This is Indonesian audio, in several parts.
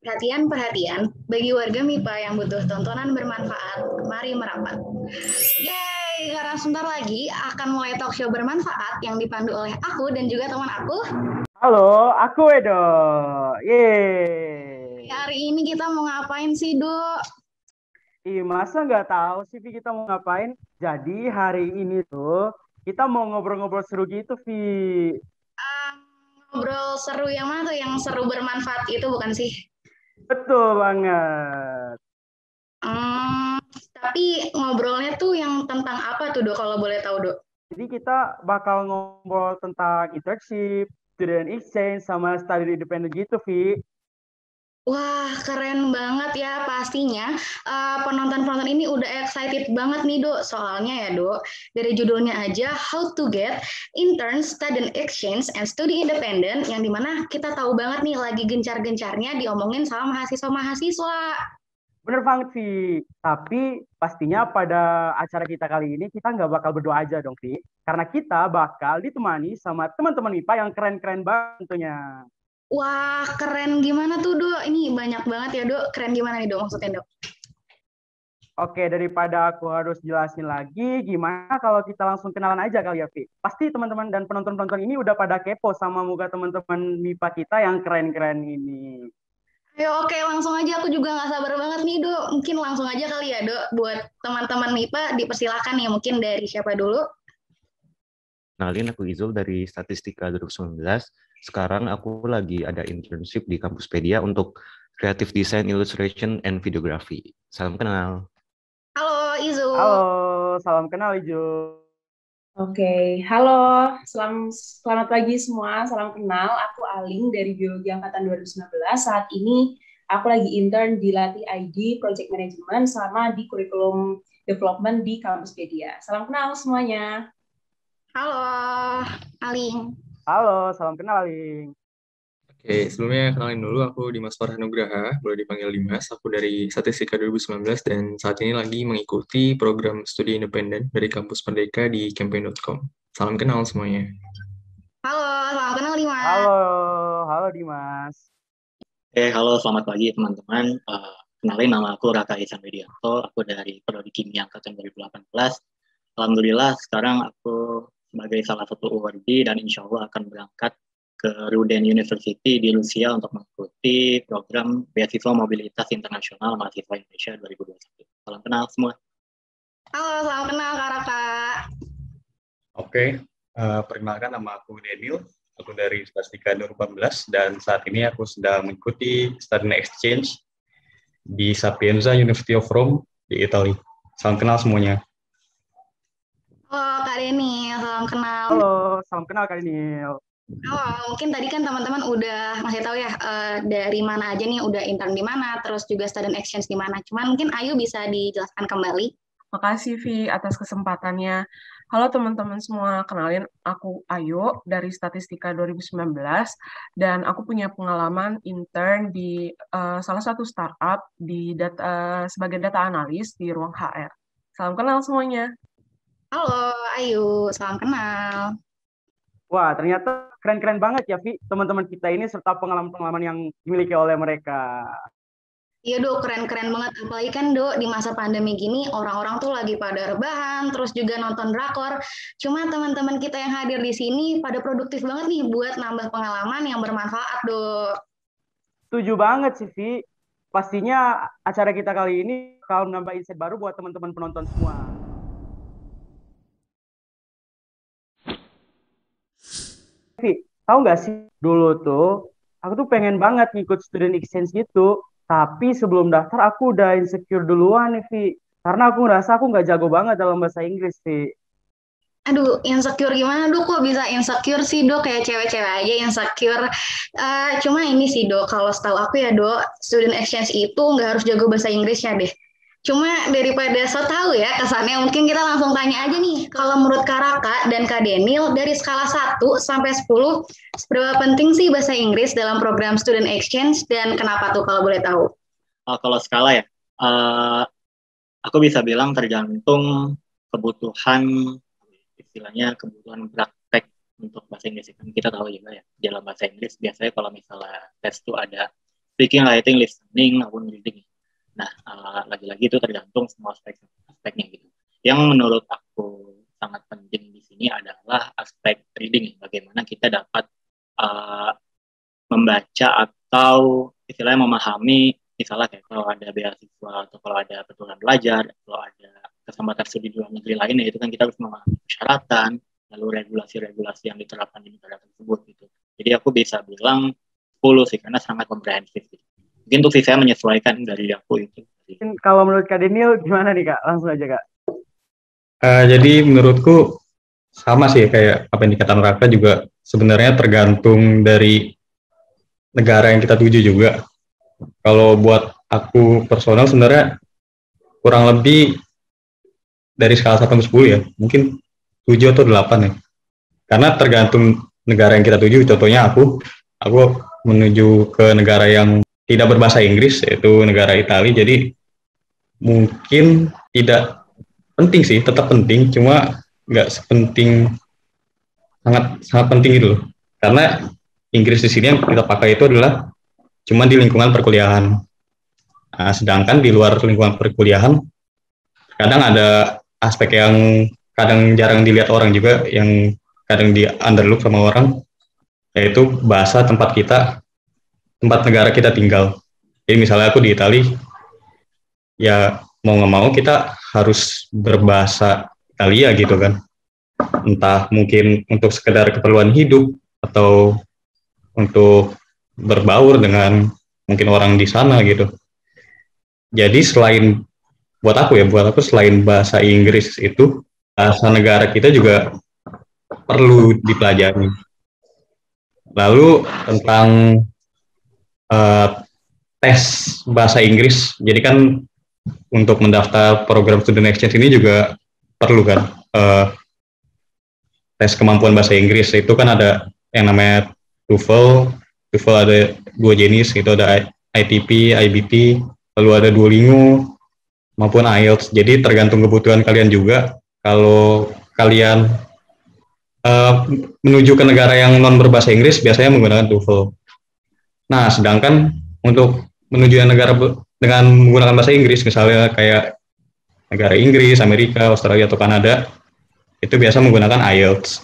Perhatian, bagi warga MIPA yang butuh tontonan bermanfaat, mari merapat. Yeay, karena sebentar lagi akan mulai talk show bermanfaat yang dipandu oleh aku dan juga teman aku. Halo, aku Edo. Yeay. Hari ini kita mau ngapain sih, Dok? Masa nggak tahu sih, Vi, kita mau ngapain? Jadi hari ini tuh kita mau ngobrol-ngobrol seru gitu, Vi. Um, Ngobrol seru yang mana tuh? Yang seru bermanfaat itu bukan sih? Betul banget. Hmm, tapi ngobrolnya tuh yang tentang apa tuh, Dok, kalau boleh tahu, Dok? Jadi kita bakal ngobrol tentang internship, student exchange, sama study independent gitu, Vi. Wah, keren banget ya pastinya. Penonton-penonton ini udah excited banget nih, Dok. Soalnya ya, Dok, dari judulnya aja How to Get Intern, Student Exchange, and Study Independent, yang dimana kita tahu banget nih lagi gencar-gencarnya diomongin sama mahasiswa-mahasiswa. Bener banget, Vi. Tapi pastinya pada acara kita kali ini kita nggak bakal berdua aja dong, Vi. Karena kita bakal ditemani sama teman-teman MIPA yang keren-keren banget tentunya. Wah, keren gimana tuh, Dok? Ini banyak banget ya, Dok. Keren gimana nih, Dok, maksudnya, Dok? Oke, daripada aku harus jelasin lagi, gimana kalau kita langsung kenalan aja kali ya, Vi? Pasti teman-teman dan penonton-penonton ini udah pada kepo sama muka teman-teman MIPA kita yang keren-keren ini. Ayo, oke, langsung aja. Aku juga nggak sabar banget nih, Dok. Mungkin langsung aja kali ya, Dok. Buat teman-teman MIPA, dipersilakan ya. Mungkin dari siapa dulu? Kenalin, aku Izul dari Statistika 2019. Sekarang aku lagi ada internship di Kampuspedia untuk Creative Design, Illustration, and Videography. Salam kenal. Halo, Izu. Halo, salam kenal Ijo. Oke, halo, selamat pagi semua, salam kenal. Aku Aling dari Biologi Angkatan 2019. Saat ini aku lagi intern di Latih ID Project Management sama di Curriculum Development di Kampuspedia. Salam kenal semuanya. Halo, Aling. Halo, salam kenal, Ling. Oke, sebelumnya kenalin dulu, aku Dimas Farhanugraha, boleh dipanggil Dimas. Aku dari Statistika 2019 dan saat ini lagi mengikuti program studi independen dari Kampus Merdeka di campaign.com. Salam kenal semuanya. Halo, selamat kenal Dimas. Halo Dimas. Halo, selamat pagi teman-teman. Kenalin, nama aku Raka Ihsan Widianto, aku dari Prodi Kimia Angkatan 2018. Alhamdulillah, sekarang aku sebagai salah satu awardee dan insya Allah akan berangkat ke Ruden University di Rusia untuk mengikuti program Beasiswa Mobilitas Internasional Mahasiswa Indonesia 2021. Salam kenal semua. Halo, salam kenal Kak Raka. Oke, perkenalkan nama aku Daniel, aku dari Statistika 2018 dan saat ini aku sedang mengikuti student exchange di Sapienza University of Rome di Italia. Salam kenal semuanya. Halo Kak Deni, salam kenal. Halo, salam kenal Kak Daniel. Mungkin tadi kan teman-teman udah ngasih tahu ya dari mana aja nih udah intern di mana, terus juga student exchange di mana. Cuman mungkin Ayu bisa dijelaskan kembali. Makasih Vi atas kesempatannya. Halo teman-teman semua, kenalin aku Ayu dari Statistika 2019 dan aku punya pengalaman intern di salah satu startup di sebagai data analis di ruang HR. Salam kenal semuanya. Halo Ayu, salam kenal. Wah, ternyata keren-keren banget ya, Vi, teman-teman kita ini serta pengalaman-pengalaman yang dimiliki oleh mereka. Iya Dok, keren-keren banget. Apalagi kan Dok, di masa pandemi gini, orang-orang tuh lagi pada rebahan, terus juga nonton drakor. Cuma teman-teman kita yang hadir di sini pada produktif banget nih buat nambah pengalaman yang bermanfaat, Dok. Setuju banget sih, Vi. Pastinya acara kita kali ini kalau nambah insight baru buat teman-teman penonton semua. Vi, tahu nggak sih, dulu tuh aku tuh pengen banget ngikut student exchange gitu. Tapi sebelum daftar aku udah insecure duluan nih, Vi. Karena aku ngerasa aku nggak jago banget dalam bahasa Inggris, Vi. Aduh, insecure gimana Dok? Kok bisa insecure sih Dok? Kayak cewek-cewek aja insecure. Cuma ini sih Dok, kalau setahu aku ya Dok, student exchange itu nggak harus jago bahasa Inggrisnya deh. Cuma daripada so tahu ya kesannya, mungkin kita langsung tanya aja nih. Kalau menurut Kak Raka dan Kak Daniel, dari skala 1 sampai 10, seberapa penting sih bahasa Inggris dalam program student exchange dan kenapa tuh kalau boleh tahu? Kalau skala ya, aku bisa bilang tergantung kebutuhan, istilahnya kebutuhan praktek untuk bahasa Inggris. Kan kita tahu juga ya, dalam bahasa Inggris biasanya kalau misalnya tes itu ada speaking, writing, listening, maupun reading. Nah, lagi-lagi itu tergantung semua aspeknya gitu. Yang menurut aku sangat penting di sini adalah aspek reading, bagaimana kita dapat membaca atau istilahnya memahami, misalnya kayak kalau ada beasiswa atau kalau ada pertukaran belajar, kalau ada kesempatan studi di luar negeri lainnya, itu kan kita harus memahami persyaratan, lalu regulasi-regulasi yang diterapkan di negara tersebut gitu. Jadi aku bisa bilang 10 sih, karena sangat komprehensif gitu. Mungkin untuk sih saya menyesuaikan dari aku itu. Kalau menurut Kak Daniel gimana nih Kak? Langsung aja Kak. Jadi menurutku sama sih kayak apa yang dikatakan Raka, juga sebenarnya tergantung dari negara yang kita tuju juga. Kalau buat aku personal sebenarnya kurang lebih dari skala 1 sampai 10 ya, mungkin 7 atau 8 ya. Karena tergantung negara yang kita tuju. Contohnya aku menuju ke negara yang tidak berbahasa Inggris, yaitu negara Italia. Jadi mungkin tidak penting sih, tetap penting, cuma nggak sepenting, sangat penting gitu loh. Karena Inggris di sini yang kita pakai itu adalah cuma di lingkungan perkuliahan. Nah, sedangkan di luar lingkungan perkuliahan, kadang ada aspek yang kadang jarang dilihat orang juga, yang kadang di underlook sama orang, yaitu bahasa tempat negara kita tinggal. Jadi misalnya aku di Italia, ya mau nggak mau kita harus berbahasa Italia gitu kan. Entah mungkin untuk sekedar keperluan hidup atau untuk berbaur dengan mungkin orang di sana gitu. Jadi buat aku selain bahasa Inggris itu, bahasa negara kita juga perlu dipelajari. Lalu tentang tes bahasa Inggris, jadi kan untuk mendaftar program student exchange ini juga perlu kan tes kemampuan bahasa Inggris. Itu kan ada yang namanya TOEFL ada 2 jenis, itu ada ITP, IBT, lalu ada Duolingo maupun IELTS. Jadi tergantung kebutuhan kalian juga. Kalau kalian menuju ke negara yang non berbahasa Inggris, biasanya menggunakan TOEFL. Nah, sedangkan untuk menuju negara dengan menggunakan bahasa Inggris, misalnya kayak negara Inggris, Amerika, Australia, atau Kanada, itu biasa menggunakan IELTS,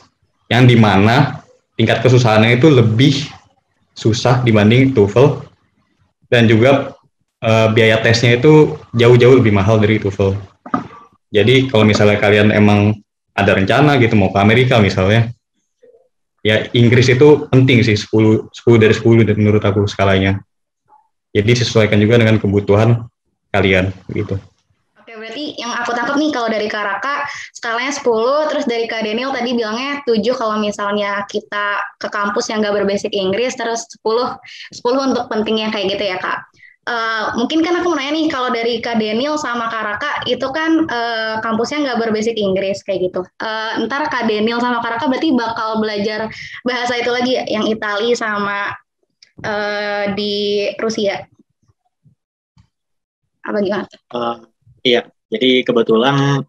yang dimana tingkat kesusahannya itu lebih susah dibanding TOEFL, dan juga biaya tesnya itu jauh-jauh lebih mahal dari TOEFL. Jadi kalau misalnya kalian emang ada rencana gitu mau ke Amerika misalnya, ya Inggris itu penting sih, 10 dari 10 menurut aku skalanya. Jadi sesuaikan juga dengan kebutuhan kalian gitu. Oke, berarti yang aku tangkap nih kalau dari Kak Raka skalanya 10, terus dari Kak Daniel tadi bilangnya 7 kalau misalnya kita ke kampus yang nggak berbasic Inggris, terus 10 untuk pentingnya kayak gitu ya Kak. Mungkin kan aku mau nanya nih, kalau dari Kak Daniel sama Kak Raka itu kan kampusnya nggak berbasic Inggris kayak gitu. Ntar Kak Daniel sama Kak Raka berarti bakal belajar bahasa itu lagi ya, yang Itali sama di Rusia. Apa gimana? Iya, jadi kebetulan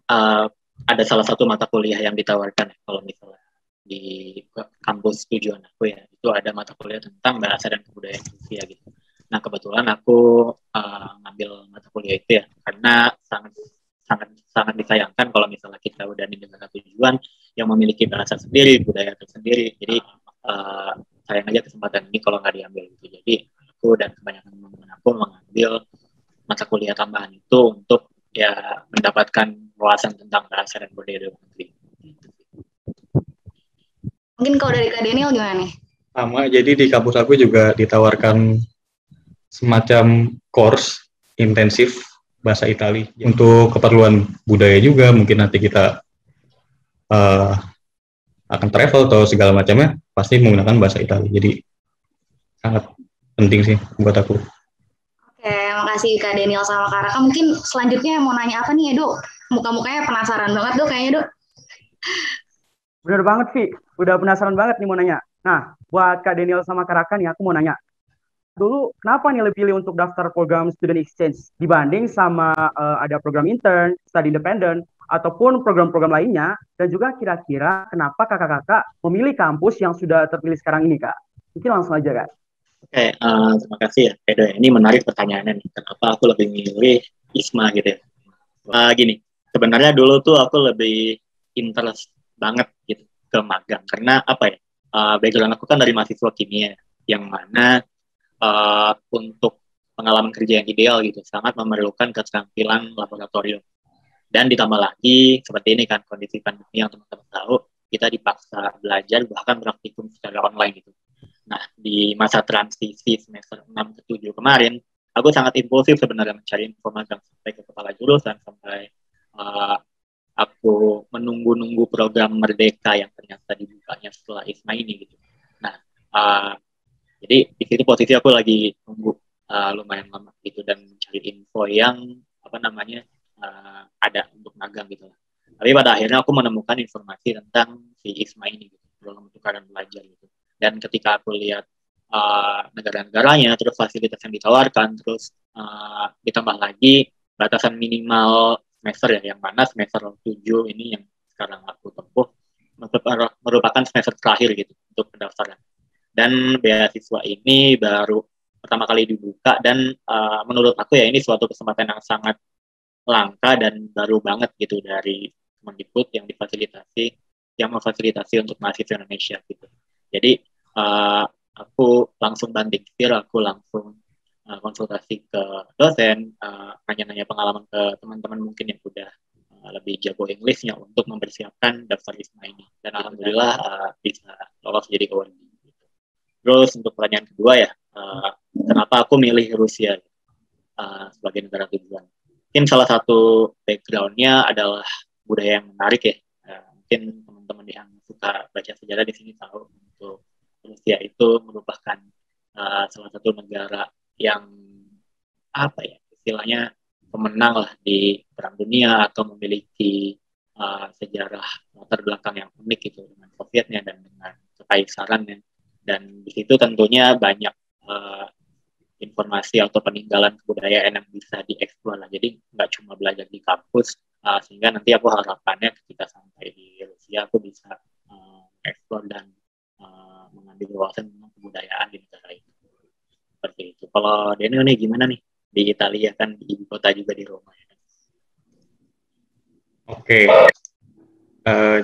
ada salah satu mata kuliah yang ditawarkan kalau misalnya di kampus tujuan aku ya, itu ada mata kuliah tentang bahasa dan kebudayaan Rusia gitu. Nah, kebetulan aku ngambil mata kuliah itu ya, karena sangat disayangkan kalau misalnya kita udah di negara tujuan yang memiliki bahasa sendiri, budaya tersendiri. Jadi sayang aja kesempatan ini kalau nggak diambil gitu. Jadi aku dan kebanyakan teman-teman aku mengambil mata kuliah tambahan itu untuk ya mendapatkan wawasan tentang bahasa dan budaya negeri. Mungkin kalau dari Kak Daniel gimana nih? Sama, jadi di kampus aku juga ditawarkan semacam course intensif bahasa Itali untuk keperluan budaya juga. Mungkin nanti kita akan travel atau segala macamnya pasti menggunakan bahasa Itali. Jadi sangat penting sih buat aku. Oke, makasih Kak Daniel sama Kak Raka. Mungkin selanjutnya mau nanya apa nih ya, Dok? Muka-mukanya penasaran banget, Dok, kayaknya, Dok. Bener banget, Vi. Udah penasaran banget nih mau nanya. Nah, buat Kak Daniel sama Kak Raka nih, aku mau nanya. Dulu, kenapa nih lebih pilih untuk daftar program student exchange dibanding sama ada program intern, study independent, ataupun program-program lainnya? Dan juga kira-kira kenapa kakak-kakak memilih kampus yang sudah terpilih sekarang ini, Kak? Mungkin langsung aja, Kak. Terima kasih ya, Edo. Ini menarik pertanyaannya nih. Kenapa aku lebih milih ISMA gitu ya? Gini, sebenarnya dulu tuh aku lebih interest banget gitu ke magang. Karena apa ya? Background aku kan dari mahasiswa kimia, yang mana untuk pengalaman kerja yang ideal gitu, sangat memerlukan keterampilan laboratorium. Dan ditambah lagi, seperti ini kan kondisi pandemi yang teman-teman tahu, kita dipaksa belajar bahkan praktikum secara online gitu. Nah, di masa transisi semester 6 ke 7 kemarin, aku sangat impulsif sebenarnya mencari info magang sampai ke kepala jurusan, sampai uh, aku menunggu-nunggu program Merdeka yang ternyata dibukanya setelah ISMA ini gitu. Nah, uh, jadi di situ posisi aku lagi nunggu lumayan lama gitu dan mencari info yang apa namanya ada untuk magang gitu. Tapi pada akhirnya aku menemukan informasi tentang si ISMA ini gitu, program tukaran belajar gitu. Dan ketika aku lihat negara-negaranya, terus fasilitas yang ditawarkan, terus ditambah lagi batasan minimal semester ya, yang mana semester 7 ini yang sekarang aku tempuh merupakan semester terakhir gitu untuk pendaftaran. Dan beasiswa ini baru pertama kali dibuka dan menurut aku ya ini suatu kesempatan yang sangat langka dan baru banget gitu dari Kemendikbud yang memfasilitasi untuk mahasiswa Indonesia gitu. Jadi aku langsung banting setir, aku langsung konsultasi ke dosen, nanya-nanya pengalaman ke teman-teman mungkin yang udah lebih jago Englishnya untuk mempersiapkan daftar ISMA ini. Dan alhamdulillah bisa lolos jadi awardee. Terus untuk pertanyaan kedua ya, kenapa aku milih Rusia sebagai negara tujuan? Mungkin salah satu background-nya adalah budaya yang menarik ya. Mungkin teman-teman yang suka baca sejarah di sini tahu untuk Rusia itu merupakan salah satu negara yang apa ya istilahnya pemenang lah di Perang Dunia atau memiliki sejarah latar belakang yang unik gitu dengan Sovietnya dan dengan kekaisarannya. Dan di situ tentunya banyak informasi atau peninggalan kebudayaan yang bisa dieksplor lah. Jadi nggak cuma belajar di kampus, sehingga nanti aku harapannya ketika sampai di Rusia aku bisa eksplor dan mengambil wawasan tentang kebudayaan di negara itu. Seperti itu. Kalau Daniel nih gimana nih di Italia kan di ibu kota juga di Roma ya? Oke.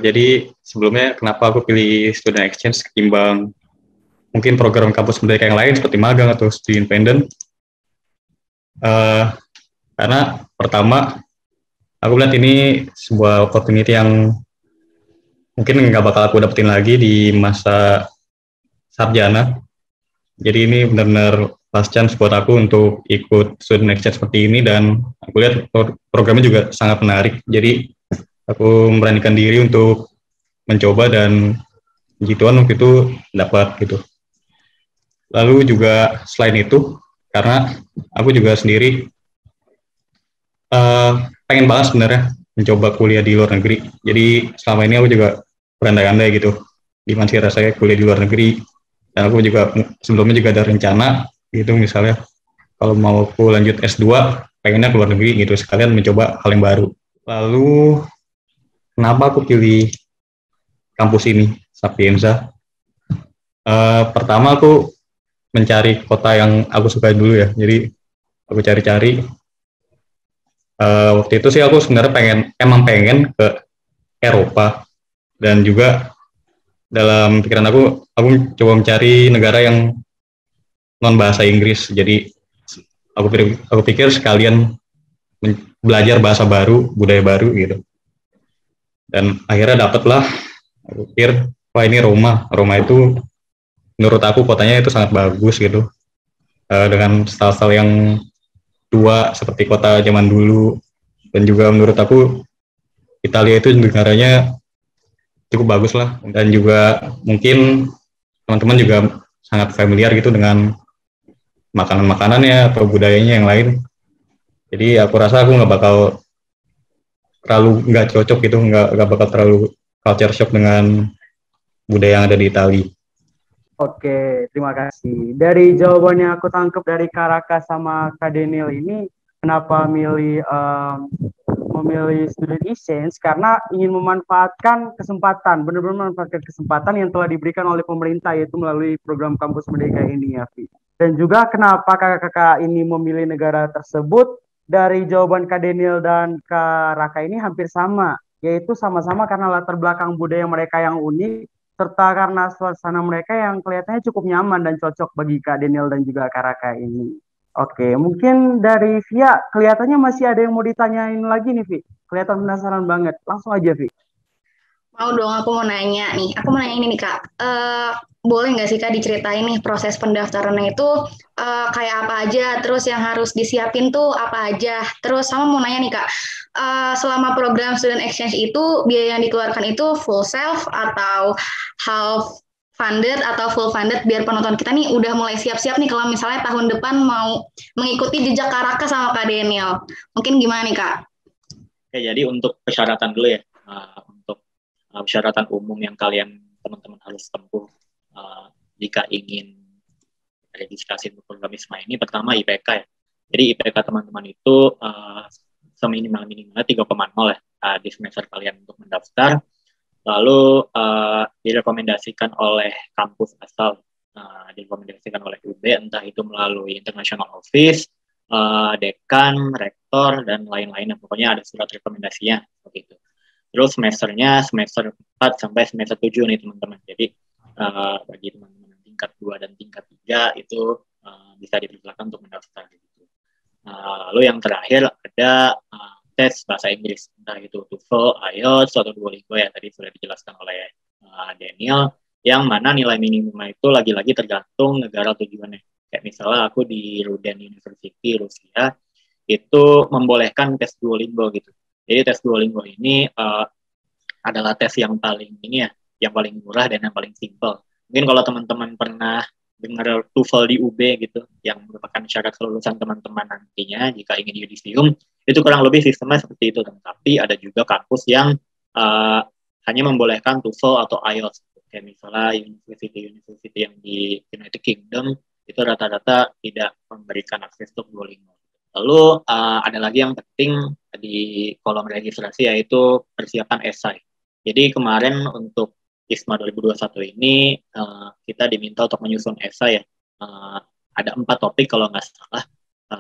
Jadi sebelumnya kenapa aku pilih student exchange ketimbang mungkin program kampus merdeka yang lain seperti magang atau studi independen? Karena pertama, aku lihat ini sebuah opportunity yang mungkin nggak bakal aku dapetin lagi di masa sarjana. Jadi ini benar-benar last chance buat aku untuk ikut student exchange seperti ini, dan aku lihat programnya juga sangat menarik. Jadi aku memberanikan diri untuk mencoba dan puji Tuhan waktu itu dapat gitu. Lalu juga selain itu, karena aku juga sendiri pengen banget sebenarnya mencoba kuliah di luar negeri. Jadi selama ini aku juga berandai-andai gitu, gimana sih rasanya kuliah di luar negeri. Dan aku juga sebelumnya juga ada rencana gitu, misalnya kalau mau aku lanjut S2, pengennya ke luar negeri gitu, sekalian mencoba hal yang baru. Lalu kenapa aku pilih kampus ini, Sapienza? Pertama aku mencari kota yang aku suka dulu ya. Jadi aku cari-cari. Waktu itu sih aku sebenarnya emang pengen ke Eropa, dan juga dalam pikiran aku coba mencari negara yang non bahasa Inggris. Jadi aku pikir sekalian belajar bahasa baru, budaya baru gitu. Dan akhirnya dapatlah. Aku pikir, wah ini Roma. Roma itu menurut aku kotanya itu sangat bagus gitu, dengan style-style yang tua seperti kota zaman dulu. Dan juga menurut aku Italia itu negaranya cukup bagus lah, dan juga mungkin teman-teman juga sangat familiar gitu dengan makanan-makanannya atau budayanya yang lain. Jadi aku rasa aku nggak bakal nggak cocok gitu, nggak bakal terlalu culture shock dengan budaya yang ada di Italia. Oke, terima kasih. Dari jawaban yang aku tangkap dari Karaka sama Kak Daniel ini, kenapa memilih student exchange? Karena ingin memanfaatkan kesempatan, benar-benar memanfaatkan kesempatan yang telah diberikan oleh pemerintah, yaitu melalui program Kampus Merdeka ini ya, Vi. Dan juga kenapa kakak-kakak ini memilih negara tersebut, dari jawaban Kak Daniel dan Kak Raka ini hampir sama, yaitu sama-sama karena latar belakang budaya mereka yang unik, serta karena suasana mereka yang kelihatannya cukup nyaman dan cocok bagi Kak Daniel dan juga Kak Raka ini. Oke, mungkin dari Via, kelihatannya masih ada yang mau ditanyain lagi nih, Vi. Kelihatan penasaran banget. Langsung aja, Vi. Mau dong, aku mau nanya nih. Aku mau nanya ini nih, Kak. Boleh nggak sih, Kak, diceritain nih proses pendaftarannya itu kayak apa aja, terus yang harus disiapin tuh apa aja. Terus sama mau nanya nih, Kak, selama program student exchange itu, biaya yang dikeluarkan itu full self atau half funded atau full funded, biar penonton kita nih udah mulai siap-siap nih kalau misalnya tahun depan mau mengikuti jejak Kak Raka sama Kak Daniel. Mungkin gimana nih, Kak? Oke, jadi untuk persyaratan dulu ya. Untuk persyaratan umum yang kalian teman-teman harus tempuh jika ingin registrasi untuk program ISMA ini, pertama IPK ya. Jadi IPK teman-teman itu seminimal-minimalnya 3,0 ya di semester kalian untuk mendaftar. Lalu direkomendasikan oleh kampus asal, direkomendasikan oleh UB, entah itu melalui International Office, dekan, rektor, dan lain-lain. Pokoknya ada surat rekomendasinya begitu. Terus semesternya semester 4 sampai semester 7 nih teman-teman. Jadi bagi teman-teman tingkat 2 dan tingkat 3 itu bisa dipersilakan untuk mendaftar gitu. Lalu yang terakhir ada tes bahasa Inggris, entah itu TOEFL, IELTS, atau Duolingo ya, tadi sudah dijelaskan oleh Daniel, yang mana nilai minimumnya itu lagi-lagi tergantung negara tujuannya. Kayak misalnya aku di Ruden University, Rusia, itu membolehkan tes Duolingo gitu. Jadi tes Duolingo ini adalah tes yang paling ini ya, yang paling murah dan yang paling simple. Mungkin kalau teman-teman pernah dengar TOEFL di UB gitu, yang merupakan syarat kelulusan teman-teman nantinya jika ingin yudisium, itu kurang lebih sistemnya seperti itu. Tapi ada juga kampus yang hanya membolehkan TOEFL atau IELTS. Kayak misalnya university yang di United Kingdom, itu rata-rata tidak memberikan akses untuk Duolingo. Lalu ada lagi yang penting di kolom registrasi, yaitu persiapan esai. Jadi kemarin untuk ISMA 2021 ini kita diminta untuk menyusun esai ya. Ada 4 topik kalau nggak salah,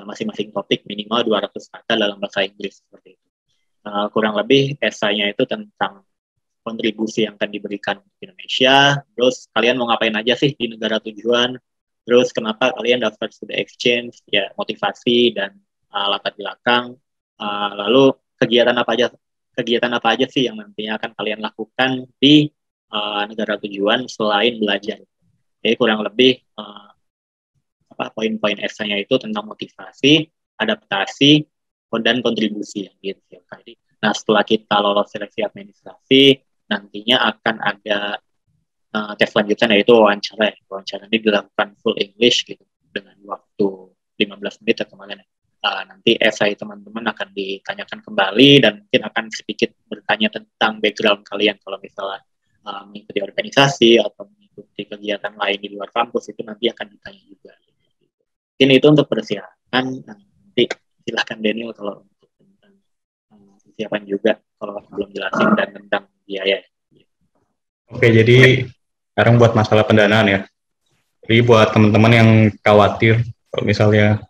masing-masing topik minimal 200 kata dalam bahasa Inggris seperti itu. Kurang lebih esainya itu tentang kontribusi yang akan diberikan di Indonesia, terus kalian mau ngapain aja sih di negara tujuan, terus kenapa kalian daftar student exchange, ya motivasi dan latar belakang, lalu kegiatan apa aja sih yang nantinya akan kalian lakukan di negara tujuan selain belajar. Jadi kurang lebih poin-poin esainya itu tentang motivasi, adaptasi, dan kontribusi yang gitu. Nah, setelah kita lolos seleksi administrasi, nantinya akan ada tes lanjutan, yaitu wawancara. Wawancara ini dilakukan full English gitu dengan waktu 15 menit atau kemarin. Nanti esai teman-teman akan ditanyakan kembali dan mungkin akan sedikit bertanya tentang background kalian. Kalau misalnya mengikuti organisasi atau mengikuti kegiatan lain di luar kampus, itu nanti akan ditanya juga. Mungkin itu untuk persiapan. Nanti silahkan Daniel kalau untuk tentang persiapan juga, kalau belum jelasin, dan tentang biaya. Oke, jadi sekarang buat masalah pendanaan ya. Jadi buat teman-teman yang khawatir kalau misalnya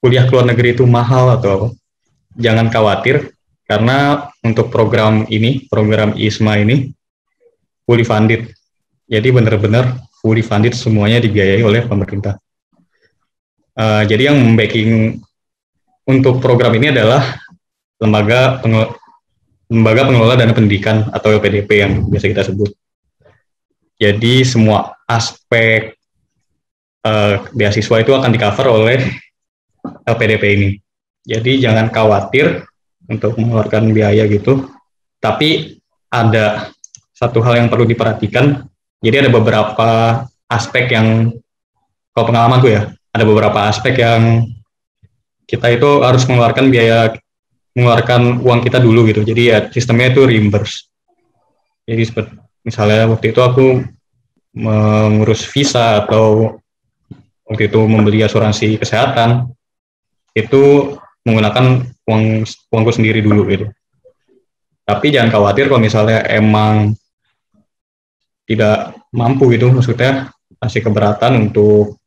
kuliah ke luar negeri itu mahal atau apa, jangan khawatir, karena untuk program ini, program ISMA ini fully funded. Jadi benar-benar fully funded, semuanya dibiayai oleh pemerintah. Jadi yang membacking untuk program ini adalah lembaga pengelola dana pendidikan atau LPDP yang biasa kita sebut. Jadi semua aspek beasiswa itu akan di-cover oleh LPDP ini. Jadi jangan khawatir untuk mengeluarkan biaya gitu. Tapi ada satu hal yang perlu diperhatikan. Jadi ada beberapa aspek yang, kalau pengalamanku ya, ada beberapa aspek yang kita itu harus mengeluarkan uang kita dulu gitu. Jadi ya sistemnya itu reimburse. Jadi misalnya waktu itu aku mengurus visa atau waktu itu membeli asuransi kesehatan, itu menggunakan uangku sendiri dulu gitu. Tapi jangan khawatir kalau misalnya emang tidak mampu gitu, maksudnya masih keberatan untuk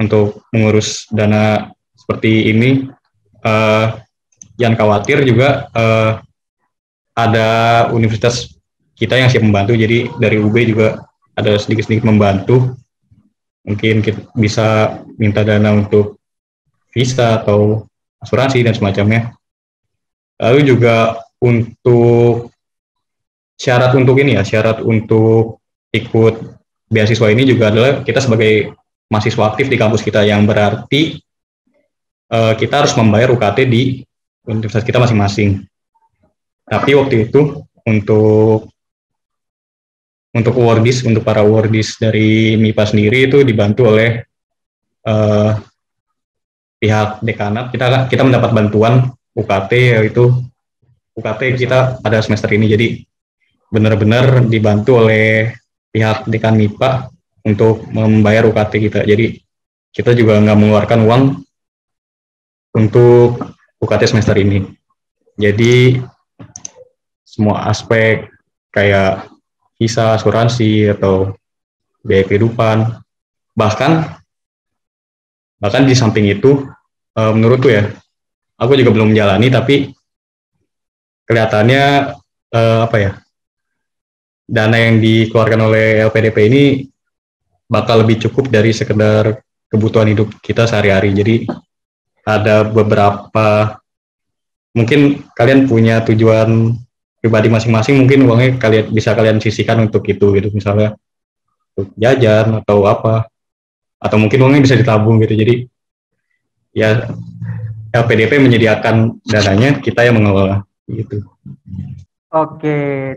untuk mengurus dana seperti ini. Jangan khawatir juga, ada universitas kita yang siap membantu, jadi dari UB juga ada sedikit-sedikit membantu. Mungkin kita bisa minta dana untuk visa atau asuransi dan semacamnya. Lalu juga untuk syarat untuk ikut beasiswa ini juga adalah kita sebagai mahasiswa aktif di kampus kita, yang berarti kita harus membayar UKT di universitas kita masing-masing. Tapi waktu itu untuk awardis, untuk para awardis dari MIPA sendiri itu dibantu oleh pihak dekanat. Kita mendapat bantuan UKT, yaitu UKT kita pada semester ini. Jadi benar-benar dibantu oleh pihak dekan MIPA untuk membayar UKT kita. Jadi kita juga nggak mengeluarkan uang untuk UKT semester ini. Jadi semua aspek kayak visa, asuransi, atau biaya kehidupan, bahkan di samping itu, menurutku ya, aku juga belum menjalani, tapi kelihatannya dana yang dikeluarkan oleh LPDP ini bakal lebih cukup dari sekedar kebutuhan hidup kita sehari-hari. Jadi ada beberapa, mungkin kalian punya tujuan pribadi masing-masing, mungkin uangnya bisa kalian sisihkan untuk itu gitu, misalnya untuk jajan atau apa, atau mungkin uangnya bisa ditabung gitu. Jadi ya LPDP menyediakan dananya, kita yang mengelola gitu. Oke,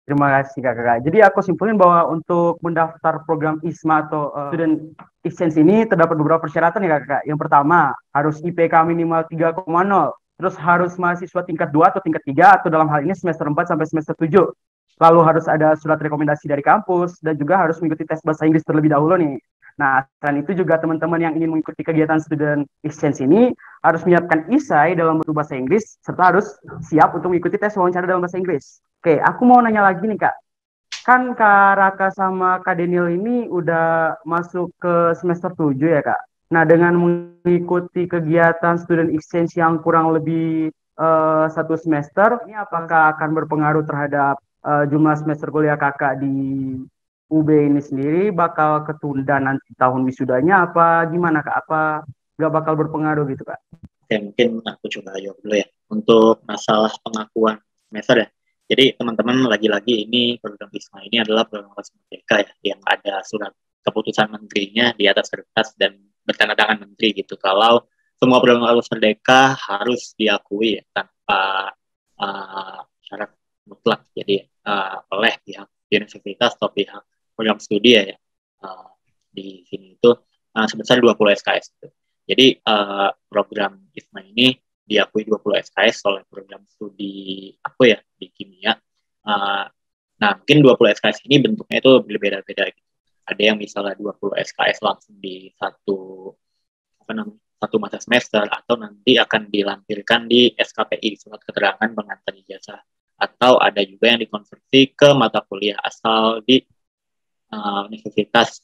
terima kasih kakak. Jadi aku simpulin bahwa untuk mendaftar program ISMA atau Student Exchange ini terdapat beberapa persyaratan ya kakak. Yang pertama, harus IPK minimal 3,0. Terus harus mahasiswa tingkat 2 atau tingkat 3, atau dalam hal ini semester 4 sampai semester 7. Lalu harus ada surat rekomendasi dari kampus, dan juga harus mengikuti tes bahasa Inggris terlebih dahulu nih. Nah, selain itu juga teman-teman yang ingin mengikuti kegiatan Student Exchange ini harus menyiapkan esai dalam bentuk bahasa Inggris, serta harus siap untuk mengikuti tes wawancara dalam bahasa Inggris. Oke, aku mau nanya lagi nih Kak. Kan Kak Raka sama Kak Daniel ini udah masuk ke semester 7 ya Kak? Nah, dengan mengikuti kegiatan Student Exchange yang kurang lebih 1 semester, ini apakah akan berpengaruh terhadap jumlah semester kuliah kakak di UB ini sendiri? Bakal ketunda nanti tahun wisudanya apa gimana Kak? Apa nggak bakal berpengaruh gitu Kak? Oke, mungkin aku coba jawab dulu ya. Untuk masalah pengakuan semester ya. Jadi teman-teman, lagi-lagi ini program ISMA ini adalah program kelas merdeka ya, yang ada surat keputusan menterinya di atas kertas dan bertanda tangan menteri gitu. Kalau semua program kelas merdeka harus diakui ya, tanpa syarat mutlak. Jadi oleh pihak universitas atau pihak program studi ya, di sini itu sebesar 20 SKS. Gitu. Jadi program ISMA ini diakui 20 SKS oleh program studi aku ya di kimia. Nah, mungkin 20 SKS ini bentuknya itu berbeda-beda gitu. Ada yang misalnya 20 SKS langsung di satu mata semester, atau nanti akan dilampirkan di SKPI, surat keterangan pengantar ijazah, atau ada juga yang dikonversi ke mata kuliah asal di universitas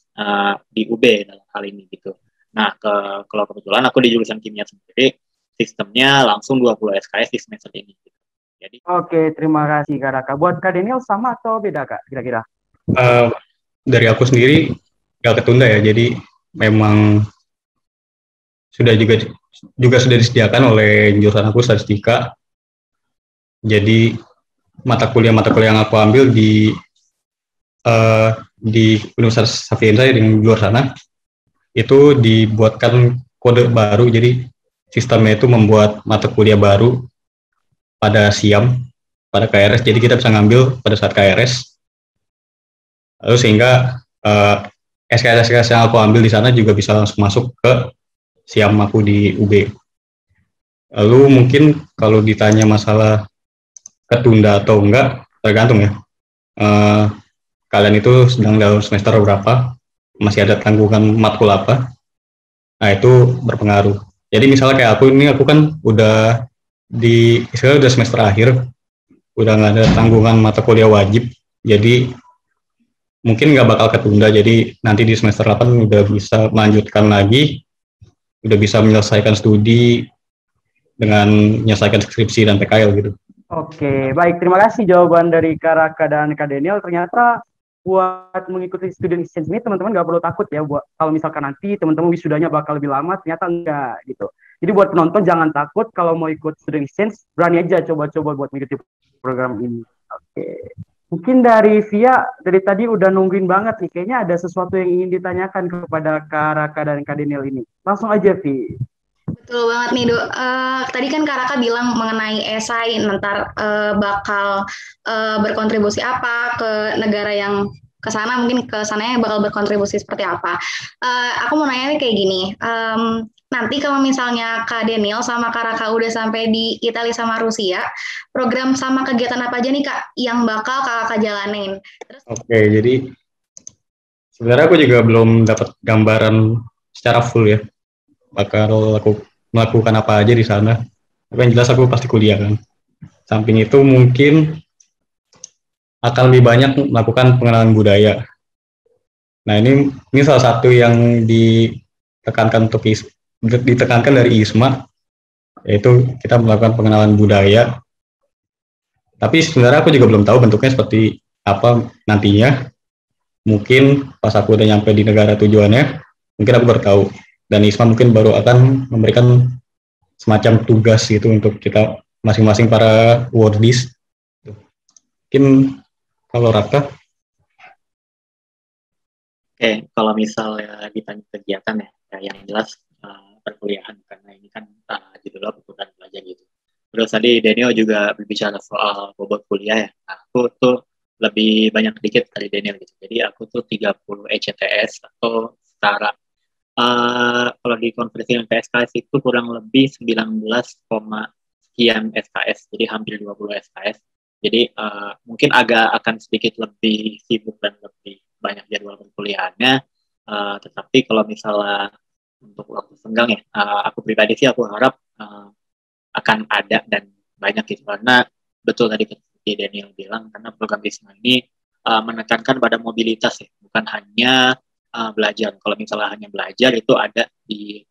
di UB dalam hal ini gitu. Nah, kalau kebetulan aku di jurusan kimia sendiri, sistemnya langsung 20 SKS di semester ini gitu. Jadi Oke, terima kasih Kak Raka. Buat Kak Daniel sama atau beda Kak kira-kira? Dari aku sendiri nggak ketunda ya, jadi memang sudah juga sudah disediakan oleh jurusan aku, statistika. Jadi mata kuliah yang aku ambil di Universitas Sapienza yang di luar sana itu dibuatkan kode baru. Jadi sistemnya itu membuat mata kuliah baru pada SIAM, pada KRS. Jadi kita bisa ngambil pada saat KRS. Lalu sehingga SKS yang aku ambil di sana juga bisa langsung masuk ke SIAM aku di UB. Lalu mungkin kalau ditanya masalah ketunda atau enggak, tergantung ya. Kalian itu sedang dalam semester berapa, masih ada tanggungan matkul apa, nah itu berpengaruh. Jadi misalnya kayak aku kan udah udah semester akhir, udah nggak ada tanggungan mata kuliah wajib, jadi mungkin nggak bakal ketunda, jadi nanti di semester 8 udah bisa melanjutkan lagi, udah bisa menyelesaikan studi dengan menyelesaikan skripsi dan PKL gitu. Oke, baik. Terima kasih jawaban dari Kak Raka dan Kak Daniel. Ternyata buat mengikuti student exchange ini teman-teman nggak perlu takut ya. Buat kalau misalkan nanti teman-teman wisudanya bakal lebih lama, ternyata enggak gitu. Jadi buat penonton jangan takut kalau mau ikut student exchange, berani aja coba-coba buat mengikuti program ini. Oke. Mungkin dari Via, dari tadi udah nungguin banget nih. Kayaknya ada sesuatu yang ingin ditanyakan kepada Kak Raka dan Kak Daniel ini. Langsung aja, Vi. Betul banget nih, Dok. Tadi kan Kak Raka bilang mengenai esai, ntar bakal berkontribusi apa ke negara yang ke sana, mungkin ke sananya bakal berkontribusi seperti apa. Aku mau nanya nih kayak gini, nanti kalau misalnya Kak Daniel sama Kak Raka udah sampai di Italia sama Rusia, program sama kegiatan apa aja nih Kak yang bakal Kak Raka jalanin? Terus, Oke, jadi sebenarnya aku juga belum dapat gambaran secara full ya, bakal aku melakukan apa aja di sana. Tapi yang jelas aku pasti kuliah kan. Samping itu mungkin akan lebih banyak melakukan pengenalan budaya. Nah ini salah satu yang ditekankan dari ISMA, yaitu kita melakukan pengenalan budaya. Tapi sebenarnya aku juga belum tahu bentuknya seperti apa nantinya. Mungkin pas aku udah nyampe di negara tujuannya, mungkin aku baru tahu. Dan ISMA mungkin baru akan memberikan semacam tugas gitu untuk kita masing-masing para wordies. Mungkin kalau Raka? Oke, kalau misalnya ditanya kegiatan ya yang jelas perkuliahan, karena ini kan judulnya perkuliahan belajar gitu. Terus tadi Daniel juga berbicara soal bobot kuliah ya. Aku tuh lebih banyak dikit dari Daniel gitu. Jadi aku tuh 30 ECTS atau setara. Kalau dikonversikan ke SKS itu kurang lebih 19, sekian SKS, jadi hampir 20 SKS. Jadi mungkin akan sedikit lebih sibuk dan lebih banyak jadwal perkuliahannya, tetapi kalau misalnya untuk waktu senggang ya, aku pribadi sih aku harap akan ada dan banyak gitu, karena betul tadi seperti Daniel bilang, karena program BISMA ini menekankan pada mobilitas ya, bukan hanya belajar. Kalau misalnya hanya belajar itu ada di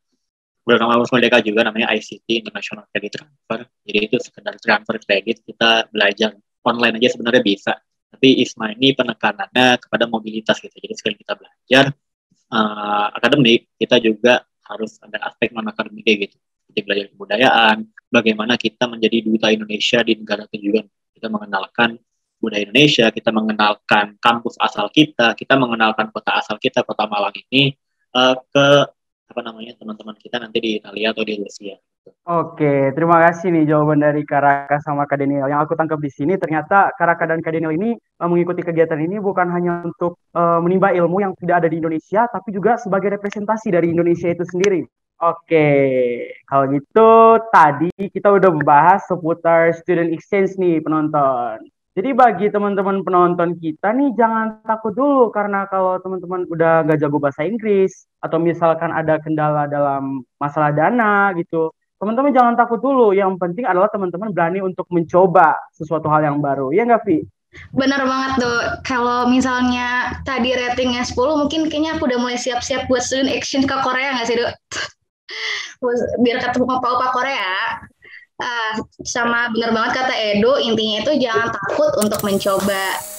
program Kampus Merdeka juga namanya ICT International Credit Transfer. Jadi itu sekedar transfer kredit, kita belajar online aja sebenarnya bisa. Tapi ISMA ini penekanannya kepada mobilitas gitu. Jadi sekali kita belajar akademik, kita juga harus ada aspek non akademik gitu. Jadi belajar kebudayaan, bagaimana kita menjadi duta Indonesia di negara tujuan. Kita mengenalkan budaya Indonesia, kita mengenalkan kampus asal kita mengenalkan kota asal kita, kota Malang ini ke teman-teman kita nanti di Italia atau di Rusia. Oke, terima kasih nih jawaban dari Kak Raka sama Kak Daniel. Yang aku tangkap di sini ternyata Kak Raka dan Kak Daniel ini mengikuti kegiatan ini bukan hanya untuk menimba ilmu yang tidak ada di Indonesia, tapi juga sebagai representasi dari Indonesia itu sendiri. Oke, kalau gitu tadi kita udah membahas seputar student exchange nih penonton. Jadi bagi teman-teman penonton kita nih jangan takut dulu, karena kalau teman-teman udah gak jago bahasa Inggris atau misalkan ada kendala dalam masalah dana gitu, teman-teman jangan takut dulu. Yang penting adalah teman-teman berani untuk mencoba sesuatu hal yang baru. Ya nggak, Vi? benar banget tuh. Kalau misalnya tadi ratingnya 10, mungkin kayaknya aku udah mulai siap-siap buat student exchange ke Korea nggak sih, Dok? Biar ketemu opa-opa Korea. Sama benar banget kata Edo, intinya itu jangan takut untuk mencoba.